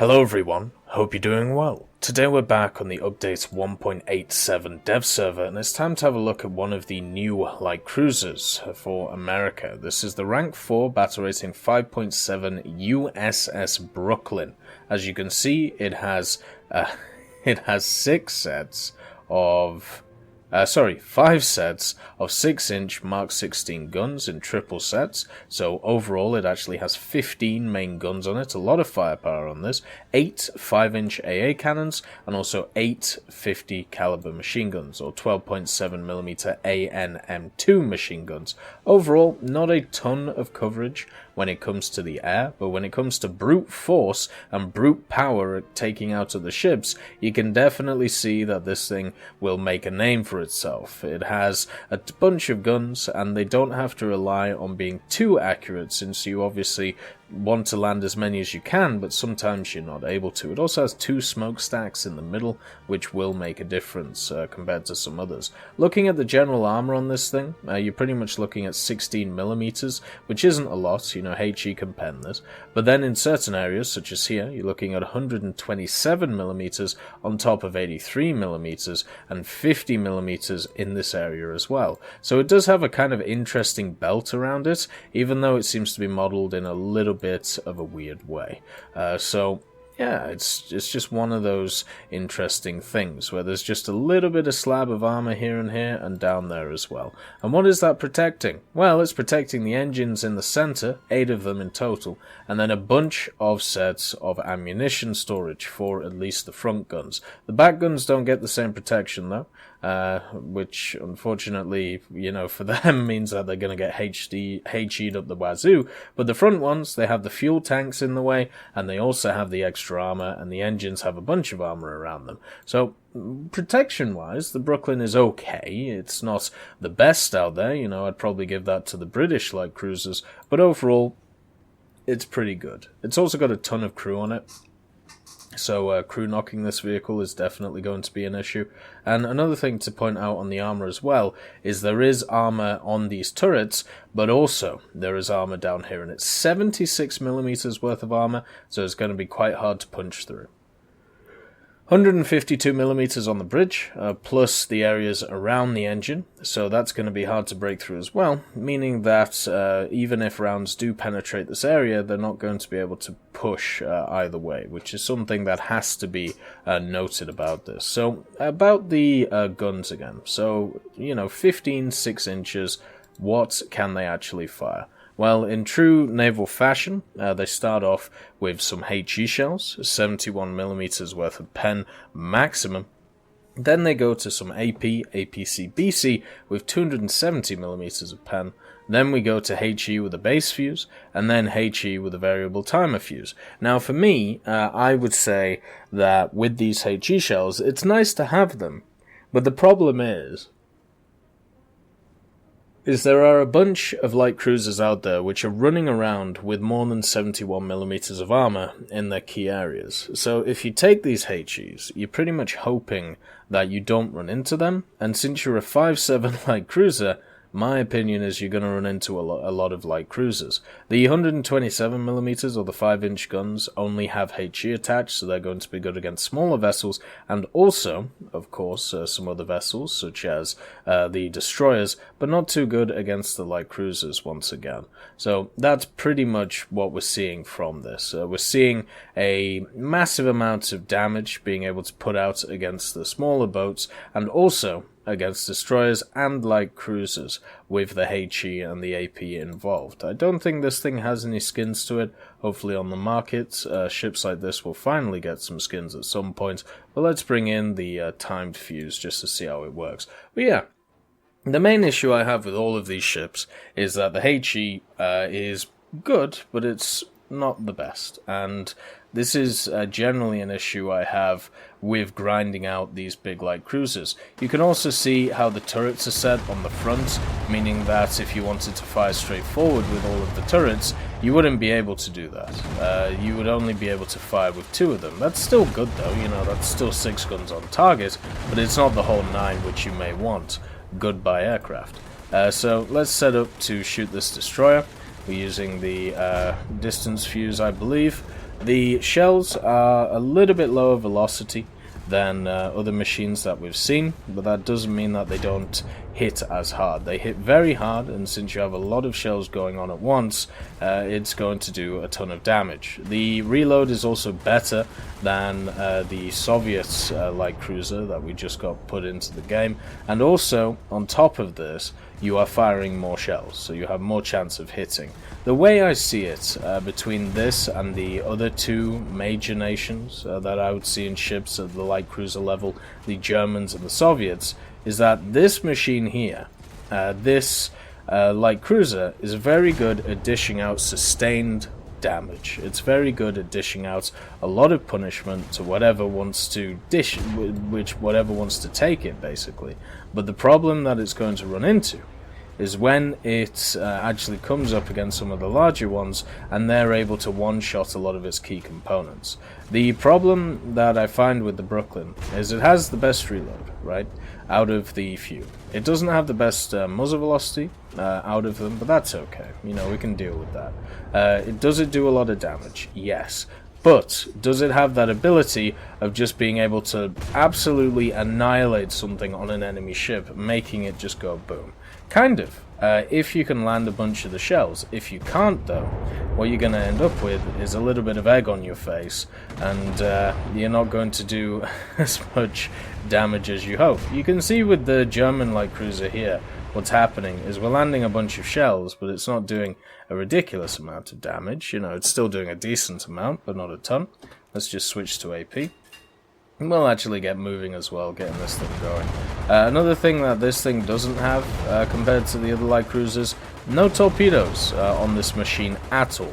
Hello everyone, hope you're doing well. Today we're back on the update 1.87 dev server, and it's time to have a look at one of the new light cruisers for America. This is the rank 4 battle rating 5.7 USS Brooklyn. As you can see, it has 5 sets of 6-inch Mark 16 guns in triple sets, so overall it actually has 15 main guns on it, a lot of firepower on this, 8 5-inch AA cannons, and also 8 50 caliber machine guns, or 12.7mm ANM2 machine guns. Overall, not a ton of coverage when it comes to the air, but when it comes to brute force and brute power at taking out of the ships, you can definitely see that this thing will make a name for itself. It has a bunch of guns, and they don't have to rely on being too accurate, since you obviously want to land as many as you can, but sometimes you're not able to. It also has 2 smokestacks in the middle, which will make a difference compared to some others. Looking at the general armor on this thing, you're pretty much looking at 16mm, which isn't a lot, you know, HE can pen this, but then in certain areas, such as here, you're looking at 127mm on top of 83mm and 50mm in this area as well. So it does have a kind of interesting belt around it, even though it seems to be modeled in a little bit of a weird way. Yeah, it's just one of those interesting things where there's just a little bit of slab of armor here and down there as well. And what is that protecting? Well, it's protecting the engines in the center, 8 of them in total, and then a bunch of sets of ammunition storage for at least the front guns. The back guns don't get the same protection though, which unfortunately, you know, for them means that they're going to get HE'd up the wazoo, but the front ones, they have the fuel tanks in the way, and they also have the extra armor, and the engines have a bunch of armor around them. So protection-wise, the Brooklyn is okay. It's not the best out there, you know, I'd probably give that to the British light cruisers, but overall, it's pretty good. It's also got a ton of crew on it. So crew knocking this vehicle is definitely going to be an issue. And another thing to point out on the armor as well is there is armor on these turrets, but also there is armor down here, and it's 76mm worth of armor, so it's going to be quite hard to punch through. 152mm on the bridge, plus the areas around the engine, so that's going to be hard to break through as well, meaning that even if rounds do penetrate this area, they're not going to be able to push either way, which is something that has to be noted about this. So, about the guns again. So, you know, 15 6-inches, what can they actually fire? Well, in true naval fashion, they start off with some HE shells, 71mm worth of pen maximum. Then they go to some AP, APC, BC with 270mm of pen. Then we go to HE with a base fuse, and then HE with a variable timer fuse. Now for me, I would say that with these HE shells, it's nice to have them, but the problem is there are a bunch of light cruisers out there which are running around with more than 71mm of armor in their key areas. So if you take these HEs, you're pretty much hoping that you don't run into them, and since you're a 5.7 light cruiser, my opinion is you're going to run into a lot of light cruisers. The 127mm or the 5-inch guns only have HE attached, so they're going to be good against smaller vessels, and also, of course, some other vessels, such as the destroyers, but not too good against the light cruisers once again. So that's pretty much what we're seeing from this. We're seeing a massive amount of damage being able to put out against the smaller boats, and also against destroyers and light cruisers with the HE and the AP involved. I don't think this thing has any skins to it. Hopefully on the market, ships like this will finally get some skins at some point, but let's bring in the timed fuse just to see how it works. But yeah, the main issue I have with all of these ships is that the HE is good, but it's not the best, and this is generally an issue I have with grinding out these big light cruisers. You can also see how the turrets are set on the front, meaning that if you wanted to fire straight forward with all of the turrets, you wouldn't be able to do that. You would only be able to fire with 2 of them. That's still good though, you know, that's still 6 guns on target, but it's not the whole 9 which you may want. Goodbye aircraft. So let's set up to shoot this destroyer. We're using the distance fuse, I believe. The shells are a little bit lower velocity than other machines that we've seen, but that doesn't mean that they don't hit as hard. They hit very hard, and since you have a lot of shells going on at once, it's going to do a ton of damage. The reload is also better than the Soviet light cruiser that we just got put into the game, and also on top of this you are firing more shells, so you have more chance of hitting. The way I see it, between this and the other two major nations that I would see in ships at the light cruiser level, the Germans and the Soviets, is that this machine here, this light cruiser, is very good at dishing out sustained damage. It's very good at dishing out a lot of punishment to whatever wants to whatever wants to take it, basically. But the problem that it's going to run into is when it actually comes up against some of the larger ones and they're able to one-shot a lot of its key components. The problem that I find with the Brooklyn is it has the best reload, right, out of the few. It doesn't have the best muzzle velocity out of them, but that's okay. You know, we can deal with that. Does it do a lot of damage? Yes. But does it have that ability of just being able to absolutely annihilate something on an enemy ship, making it just go boom? Kind of, if you can land a bunch of the shells. If you can't, though, what you're going to end up with is a little bit of egg on your face, and you're not going to do as much damage as you hope. You can see with the German light cruiser here, what's happening is we're landing a bunch of shells, but it's not doing a ridiculous amount of damage. You know, it's still doing a decent amount, but not a ton. Let's just switch to AP. And we'll actually get moving as well, getting this thing going. Another thing that this thing doesn't have, compared to the other light cruisers, no torpedoes on this machine at all.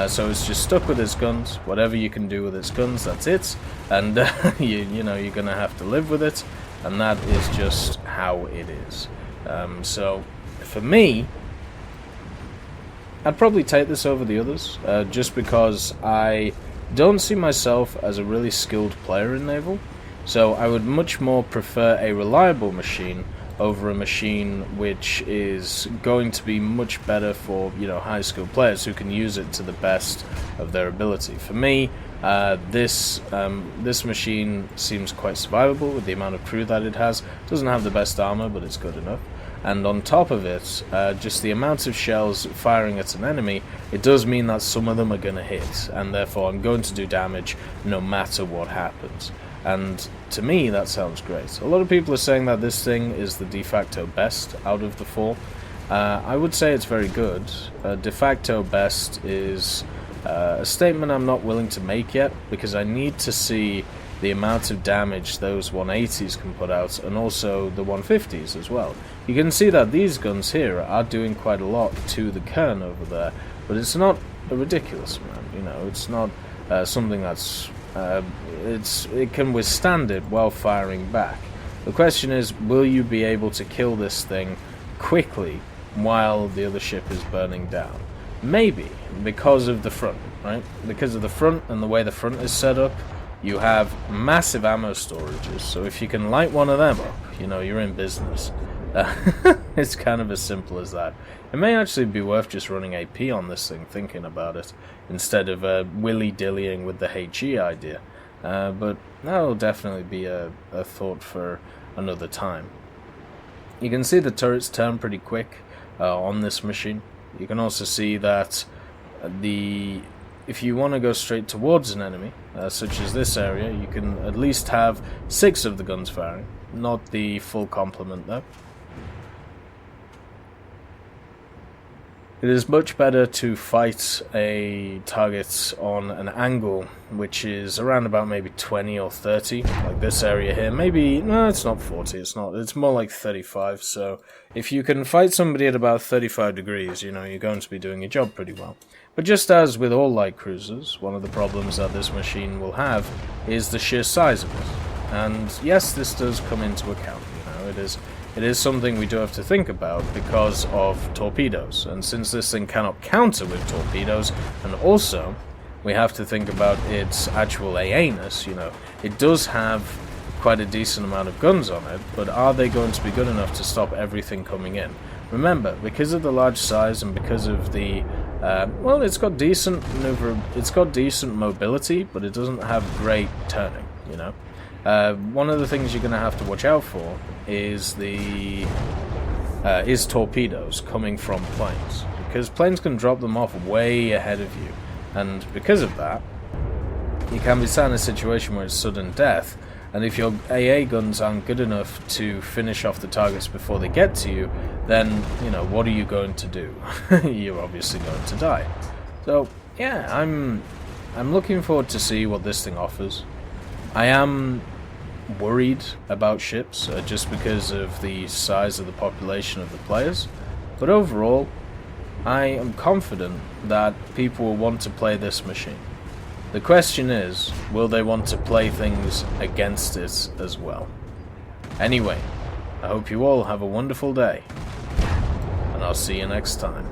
So it's just stuck with its guns. Whatever you can do with its guns, that's it. And you know, you're going to have to live with it. And that is just how it is. So, for me, I'd probably take this over the others, just because I don't see myself as a really skilled player in naval, so I would much more prefer a reliable machine over a machine which is going to be much better for, you know, high skilled players who can use it to the best of their ability. For me, this machine seems quite survivable with the amount of crew that it has. It doesn't have the best armor, but it's good enough. And on top of it, just the amount of shells firing at an enemy, it does mean that some of them are going to hit, and therefore I'm going to do damage no matter what happens. And to me, that sounds great. A lot of people are saying that this thing is the de facto best out of the four. I would say it's very good. De facto best is a statement I'm not willing to make yet, because I need to see the amount of damage those 180s can put out, and also the 150s as well. You can see that these guns here are doing quite a lot to the Kern over there, but it's not a ridiculous amount, you know, it's not something that's, it can withstand it while firing back. The question is, will you be able to kill this thing quickly while the other ship is burning down? Maybe, because of the front, right? Because of the front and the way the front is set up, you have massive ammo storages, so if you can light one of them up, you know, you're in business. It's kind of as simple as that. It may actually be worth just running AP on this thing, thinking about it, instead of willy-dillying with the HE idea. But that'll definitely be a thought for another time. You can see the turrets turn pretty quick on this machine. You can also see that if you want to go straight towards an enemy, such as this area, you can at least have 6 of the guns firing, not the full complement though. It is much better to fight a target on an angle which is around about maybe 20 or 30, like this area here. Maybe, no, it's not 40, it's more like 35, so if you can fight somebody at about 35 degrees, you know, you're going to be doing your job pretty well. But just as with all light cruisers, one of the problems that this machine will have is the sheer size of it. And yes, this does come into account, you know, it is something we do have to think about because of torpedoes. And since this thing cannot counter with torpedoes, and also we have to think about its actual AA-ness, you know, it does have quite a decent amount of guns on it, but are they going to be good enough to stop everything coming in? Remember, because of the large size and because of the Well, it's got decent mobility, but it doesn't have great turning, you know. One of the things you're going to have to watch out for is torpedoes coming from planes, because planes can drop them off way ahead of you, and because of that, you can be sat in a situation where it's sudden death, and if your AA guns aren't good enough to finish off the targets before they get to you, then, you know, what are you going to do? You're obviously going to die. So, yeah, I'm looking forward to see what this thing offers. I am worried about ships, just because of the size of the population of the players, but overall, I am confident that people will want to play this machine. The question is, will they want to play things against it as well? Anyway, I hope you all have a wonderful day, and I'll see you next time.